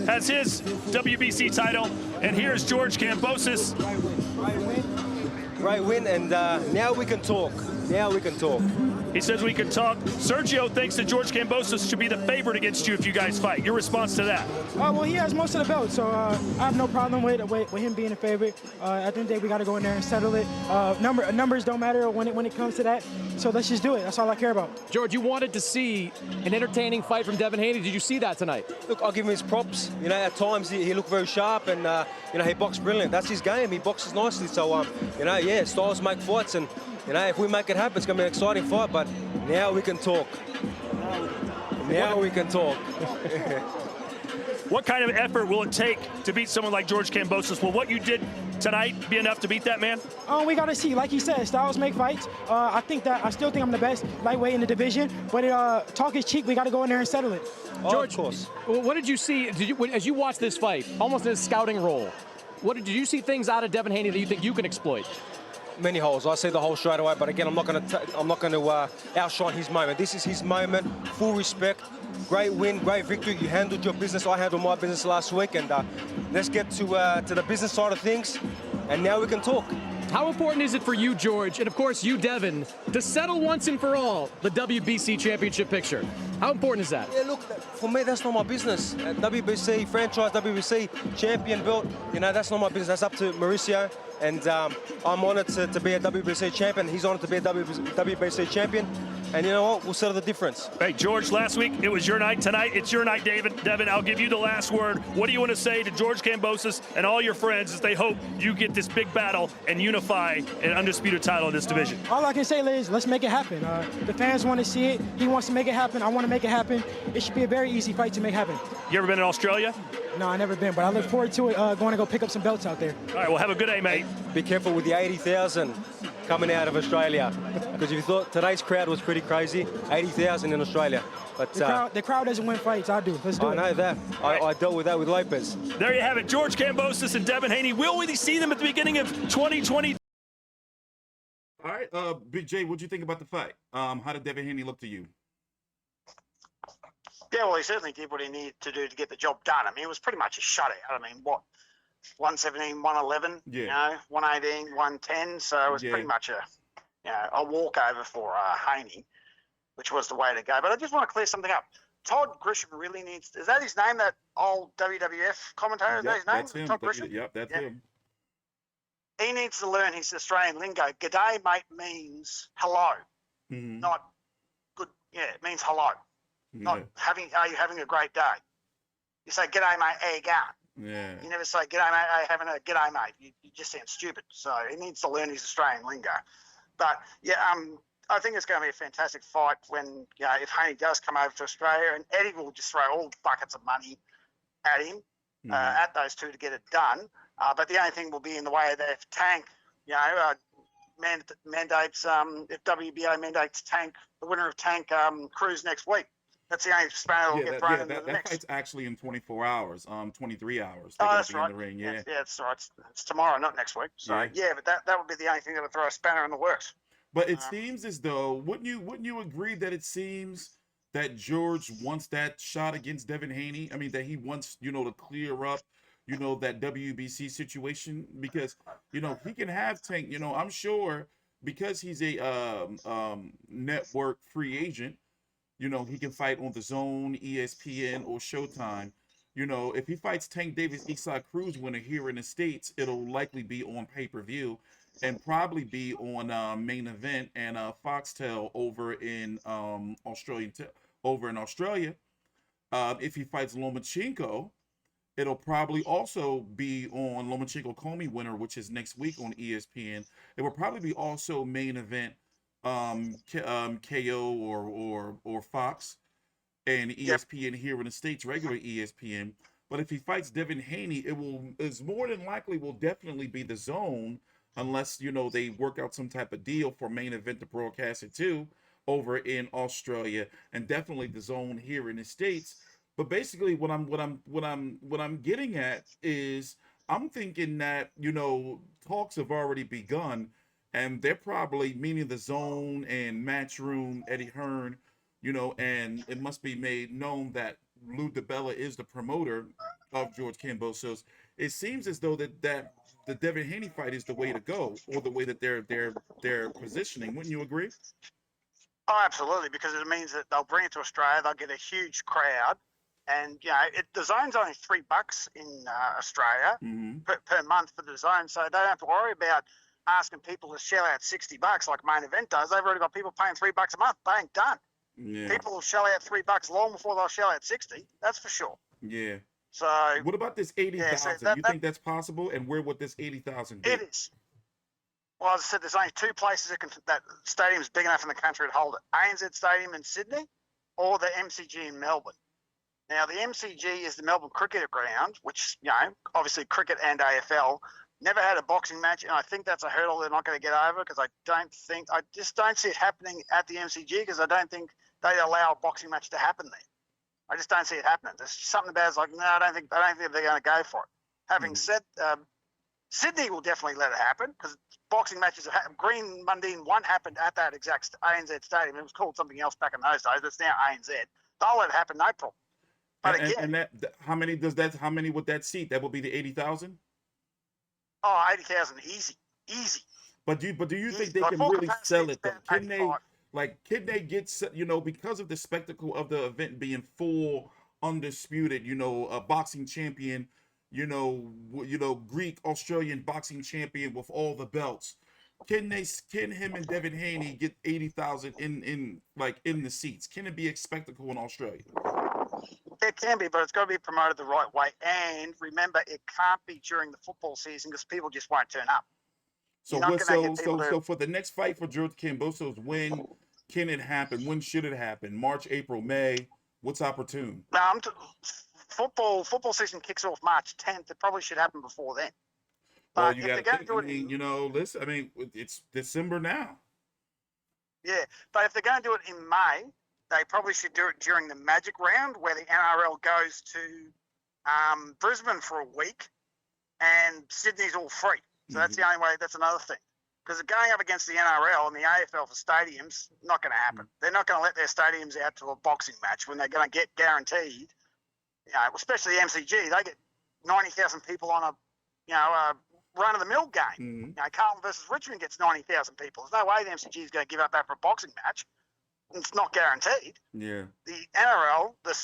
has his WBC title. And here's George Kambosos. Great win, and now we can talk. Now we can talk. He says we can talk. Sergio thinks that George Kambosos should be the favorite against you if you guys fight. Your response to that? Well, he has most of the belts, so I have no problem with him being a favorite. At the end of the day, we got to go in there and settle it. Numbers don't matter when it comes to that, so let's just do it. That's all I care about. George, you wanted to see an entertaining fight from Devin Haney. Did you see that tonight? Look, I'll give him his props. You know, at times he looked very sharp, and you know, he boxed brilliant. That's his game. He boxes nicely. So you know, yeah, styles make fights, and you know, if we make it happen, it's going to be an exciting fight. But now we can talk. Now we can talk. What kind of effort will it take to beat someone like George Kambosos? Will what you did tonight be enough to beat that man? We got to see. Like he said, styles make fights. I still think I'm the best lightweight in the division, but talk is cheap. We got to go in there and settle it. George, of course. What did you see as you watched this fight, almost in a scouting role? Did you see things out of Devin Haney that you think you can exploit? Many holes. I see the hole straight away, but again, I'm not going to outshine his moment. This is his moment. Full respect. Great win, great victory. You handled your business. I handled my business last week, and let's get to the business side of things, and now we can talk. How important is it for you, George, and of course you, Devin, to settle once and for all the WBC championship picture? How important is that? Yeah, look, for me, that's not my business. WBC franchise, WBC champion belt, you know, that's not my business. That's up to Mauricio, and I'm honoured to be a WBC champion. He's honoured to be a WBC champion. And you know what? We'll settle the difference. Hey, George, last week it was your night. Tonight it's your night, David. Devin, I'll give you the last word. What do you want to say to George Kambosos and all your friends as they hope you get this big battle and unify an undisputed title in this division? All I can say is let's make it happen. The fans want to see it. He wants to make it happen. I want to make it happen. It should be a very easy fight to make happen. You ever been in Australia? No, I've never been, but I look forward to it, going to go pick up some belts out there. All right, well, have a good day, mate. Be careful with the 80,000 coming out of Australia, because if you thought today's crowd was pretty crazy, 80,000 in Australia. But the crowd doesn't win fights. I do. Let's do it. I know that. I dealt with that with Lopez. There you have it. George Kambosos and Devin Haney. Will we see them at the beginning of 2020? All right, Big J, what'd you think about the fight? How did Devin Haney look to you? Yeah, well, he certainly did what he needed to do to get the job done. I mean, it was pretty much a shutout. I mean, what, 117, 111, yeah. You know, 118, 110. So it was pretty much a walkover for Haney, which was the way to go. But I just want to clear something up. Todd Grisham really needs, is that his name, that old WWF commentator? Is that his name? That's him. Todd Grisham? Yep, that's him. He needs to learn his Australian lingo. G'day, mate, means hello, not good. Yeah, it means hello. Not are you having a great day? You say, g'day, mate, how you going? Yeah. You never say, g'day, mate, how you having a g'day, mate. You just sound stupid. So he needs to learn his Australian lingo. But, yeah, I think it's going to be a fantastic fight when, you know, if Haney does come over to Australia, and Eddie will just throw all buckets of money at him, at those two to get it done. But the only thing will be in the way of if Tank, you know, mandates, if WBA mandates Tank, the winner of Tank, Cruz next week. That's the only spanner will get thrown into the mix. That fight's actually in 24 hours, 23 hours. Oh, that's right. In the ring. Yeah, it's right. It's tomorrow, not next week. So but that would be the only thing that would throw a spanner in the works. But it seems as though wouldn't you agree that it seems that George wants that shot against Devin Haney? I mean, that he wants, you know, to clear up, you know, that WBC situation, because, you know, he can have Tank, you know, I'm sure because he's a network free agent. You know, he can fight on DAZN, ESPN, or Showtime. You know, if he fights Tank Davis, Eastside Cruz winner here in the States, it'll likely be on pay-per-view and probably be on Main Event and Foxtel over in Australia. If he fights Lomachenko, it'll probably also be on Lomachenko Comey winner, which is next week on ESPN. It will probably be also Main Event. KO or Fox and ESPN here in the States, regular ESPN. But if he fights Devin Haney, is more than likely will definitely be DAZN, unless, you know, they work out some type of deal for Main Event to broadcast it too over in Australia, and definitely DAZN here in the States. But basically what I'm getting at is I'm thinking that, you know, talks have already begun. And they're probably, meaning the Zone and Matchroom, Eddie Hearn, you know, and it must be made known that Lou DiBella is the promoter of George Kambosos, it seems as though that the Devin Haney fight is the way to go, or the way that they're positioning. Wouldn't you agree? Oh, absolutely, because it means that they'll bring it to Australia. They'll get a huge crowd, and the zone's only $3 in Australia per month for the zone, so they don't have to worry about asking people to shell out $60 like Main Event does. They've already got people paying $3 a month. Bang, done. Yeah. People will shell out $3 long before they'll shell out 60. That's for sure. Yeah. So what about this 80,000? So you think that's possible? And where would this 80,000 be? It is. Well, as I said, there's only two places that stadium's big enough in the country to hold it: ANZ Stadium in Sydney, or the MCG in Melbourne. Now, the MCG is the Melbourne Cricket Ground, which obviously cricket and AFL never had a boxing match, and I think that's a hurdle they're not going to get over, because I just don't see it happening at the MCG, because I don't think they allow a boxing match to happen there. I just don't see it happening. There's something about it's like, no, I don't think they're going to go for it. Having said, Sydney will definitely let it happen, because boxing matches, Green Mundine 1 happened at that exact ANZ Stadium. It was called something else back in those days. It's now ANZ. They'll let it happen, no problem. But again, how many would that seat? That would be the 80,000. Oh, 80,000, easy. But do you think they Like, can full really sell it though? capacity, Can they get, because of the spectacle of the event being full, undisputed, a boxing champion, Greek Australian boxing champion with all the belts. Can him and Devin Haney get 80,000 in the seats? Can it be a spectacle in Australia? It can be, but it's got to be promoted the right way. And remember, it can't be during the football season, because people just won't turn up. So for the next fight for George Kambosos, when can it happen? When should it happen? March, April, May? What's opportune? Football season kicks off March 10th. It probably should happen before then. Well, But you if got they're to going to do it, it's December now. yeah. But if they're going to do it in May, they probably should do it during the Magic Round, where the NRL goes to Brisbane for a week, and Sydney's all free. So that's the only way. That's another thing. Because going up against the NRL and the AFL for stadiums, not going to happen. They're not going to let their stadiums out to a boxing match when they're going to get guaranteed. Especially the MCG, they get 90,000 people on a run-of-the-mill game. Carlton versus Richmond gets 90,000 people. There's no way the MCG is going to give up that for a boxing match. It's not guaranteed. Yeah. The NRL, the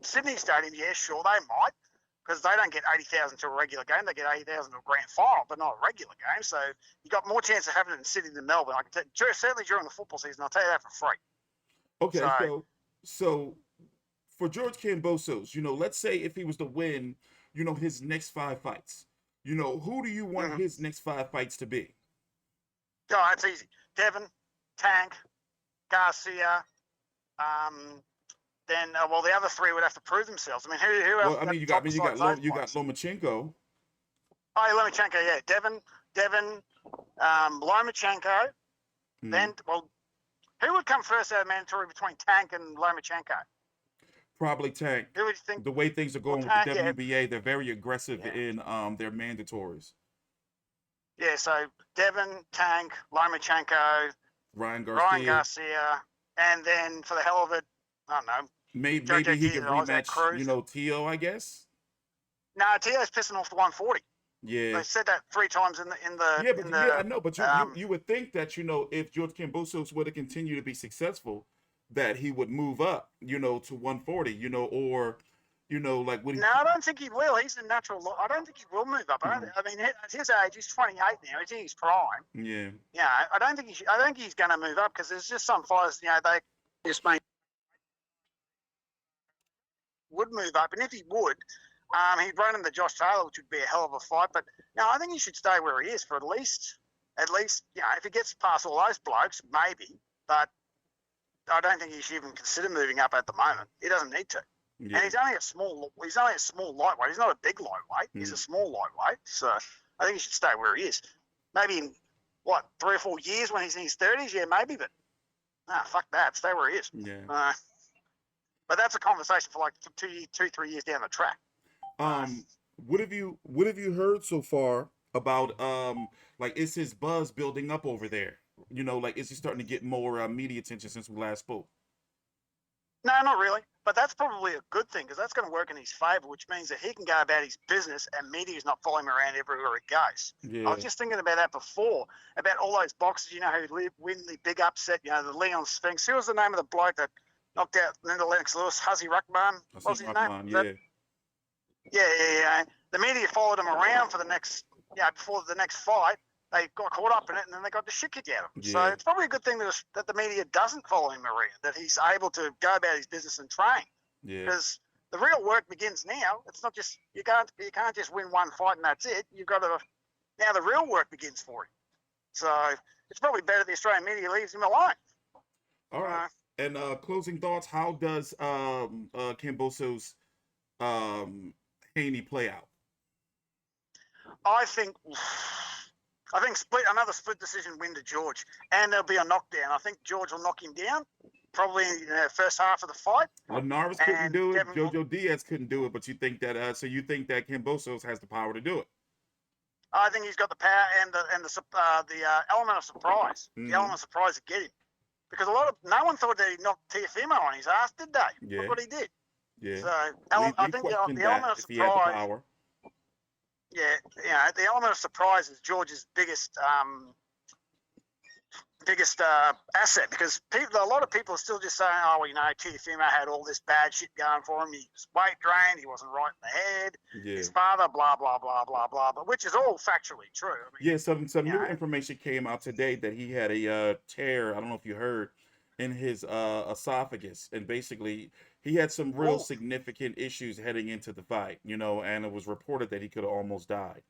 Sydney Stadium, yeah, sure, they might, because they don't get 80,000 to a regular game. They get 80,000 to a grand final, but not a regular game. So you got more chance of having it in Sydney than Melbourne. I can tell you, certainly during the football season, I'll tell you that for free. Okay, so for George Kambosos, let's say if he was to win, his next 5 fights, who do you want his next 5 fights to be? Oh, it's easy. Devin, Tank, Garcia, then the other 3 would have to prove themselves. I mean, who else? Well, you got Lomachenko. Oh, Lomachenko, yeah. Devin, Lomachenko. Then, who would come first out of mandatory between Tank and Lomachenko? Probably Tank. Who would you think? The way things are going with the WBA, they're very aggressive in their mandatories. Yeah, so Devin, Tank, Lomachenko, Ryan Garcia, and then for the hell of it, I don't know. Maybe he could rematch, Tio, I guess. No, Tio's pissing off the 140. Yeah, they said that 3 times in the. I know, but you would think that if George Kambosos were to continue to be successful, that he would move up, to 140, or. Like when No, I don't think he will. He's a natural. I don't think he will move up. I mean, at his age, he's 28 now. He's in his prime. Yeah. Yeah, I don't think he's going to move up, because there's just some fighters, they just would move up, and if he would, he'd run into Josh Taylor, which would be a hell of a fight. But I think he should stay where he is for at least, if he gets past all those blokes, maybe. But I don't think he should even consider moving up at the moment. He doesn't need to. Yeah. And he's only a small lightweight. He's not a big lightweight. He's a small lightweight. So I think he should stay where he is. Maybe in 3 or 4 years when he's in his 30s, yeah, maybe. But fuck that. Stay where he is. Yeah. But that's a conversation for 2-3 years down the track. What have you heard so far about is his buzz building up over there? Is he starting to get more media attention since we last spoke? No, not really. But that's probably a good thing because that's going to work in his favour, which means that he can go about his business and media's not following him around everywhere he goes. Yeah. I was just thinking about that before, about all those boxers, who win the big upset, the Leon Spinks. Who was the name of the bloke that knocked out Linda Lennox Lewis? Huzzy Ruckman? What was his name? Yeah. The media followed him around for the next, before the next fight. They got caught up in it, and then they got the shit kicked out of him. Yeah. So it's probably a good thing that the media doesn't follow him around, that he's able to go about his business and train. Yeah. Because the real work begins now. It's not just you can't just win one fight and that's it. You've got to now the real work begins for him. So it's probably better the Australian media leaves him alone. All right. And closing thoughts. How does Kambosos Haney play out? I think another split decision win to George, and there'll be a knockdown. I think George will knock him down, probably in the first half of the fight. Linares couldn't do it. Devin JoJo Diaz couldn't do it, but you think that so you think that Kambosos has the power to do it? I think he's got the power and the element of surprise. The element of surprise to get him, because no one thought that he knocked Teofimo on his ass, did they? Yeah. Look what he did. Yeah. So I think the element of surprise. Yeah, the element of surprise is George's biggest asset, because a lot of people are still just saying, Teofimo had all this bad shit going for him. He was weight drained. He wasn't right in the head. Yeah. His father, blah, blah, blah, blah, blah, but which is all factually true. Some new information came out today that he had a tear, I don't know if you heard, in his esophagus, and basically he had some real significant issues heading into the fight, and it was reported that he could have almost died.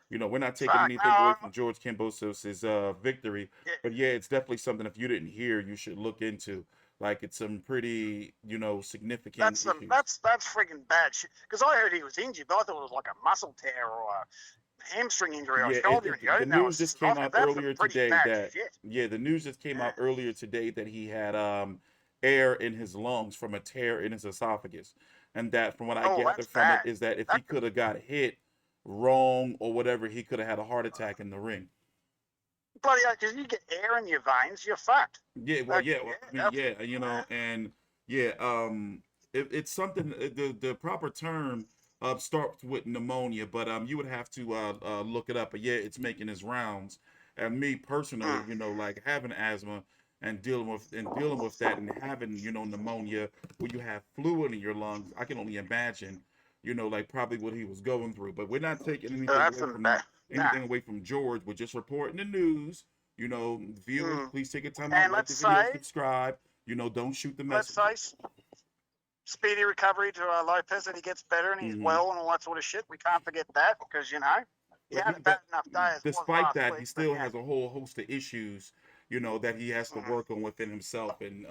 We're not taking anything away from George Kambosos' victory, but it's definitely something, if you didn't hear, you should look into. Like, it's some pretty, significant issues. That's freaking bad shit. Because I heard he was injured, but I thought it was like a muscle tear or a hamstring injury or shoulder injury. The news just came out earlier today the news just came out earlier today that he had air in his lungs from a tear in his esophagus, and that, from what I gathered from it, is that if he could have got hit wrong or whatever, he could have had a heart attack in the ring. Bloody hell, because you get air in your veins, you're fucked. It's something. The proper term starts with pneumonia, but you would have to look it up. But it's making its rounds. And me personally, like having asthma and dealing with that, and having pneumonia where you have fluid in your lungs, I can only imagine. Like probably what he was going through. But we're not taking anything away from George. We're just reporting the news. Viewers, please take your time out, like the video, subscribe. Don't shoot the message. Let's say speedy recovery to Lopez, that he gets better and he's well and all that sort of shit. We can't forget that, because he had a bad enough day. Despite that, he still has a whole host of issues, that he has to work on within himself. And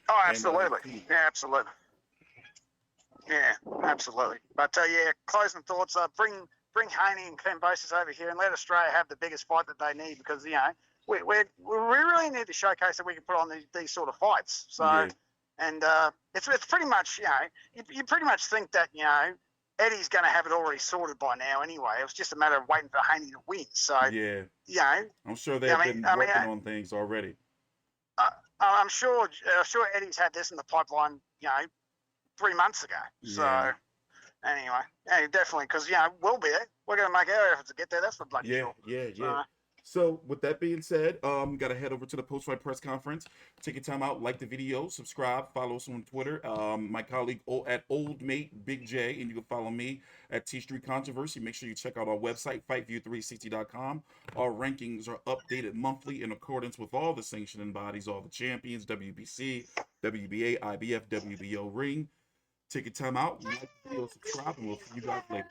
absolutely. Absolutely. Yeah, absolutely. But closing thoughts. Bring Haney and Kambosos over here and let Australia have the biggest fight that they need, because we really need to showcase that we can put on these sort of fights. So and it's pretty much you pretty much think that Eddie's going to have it already sorted by now anyway. It was just a matter of waiting for Haney to win. So I'm sure they've been working on things already. I'm sure Eddie's had this in the pipeline 3 months ago. So anyway, definitely, because we'll be there. We're going to make our efforts to get there. That's for bloody sure. So with that being said, got to head over to the post-fight press conference. Take your time out, like the video, subscribe, follow us on Twitter. My colleague at Old Mate Big J, and you can follow me at T Street Controversy. Make sure you check out our website, FightView360.com. Our rankings are updated monthly in accordance with all the sanctioning bodies, all the champions, WBC, WBA, IBF, WBO, Ring. Take your time out, like the video, subscribe, and we'll see you guys later.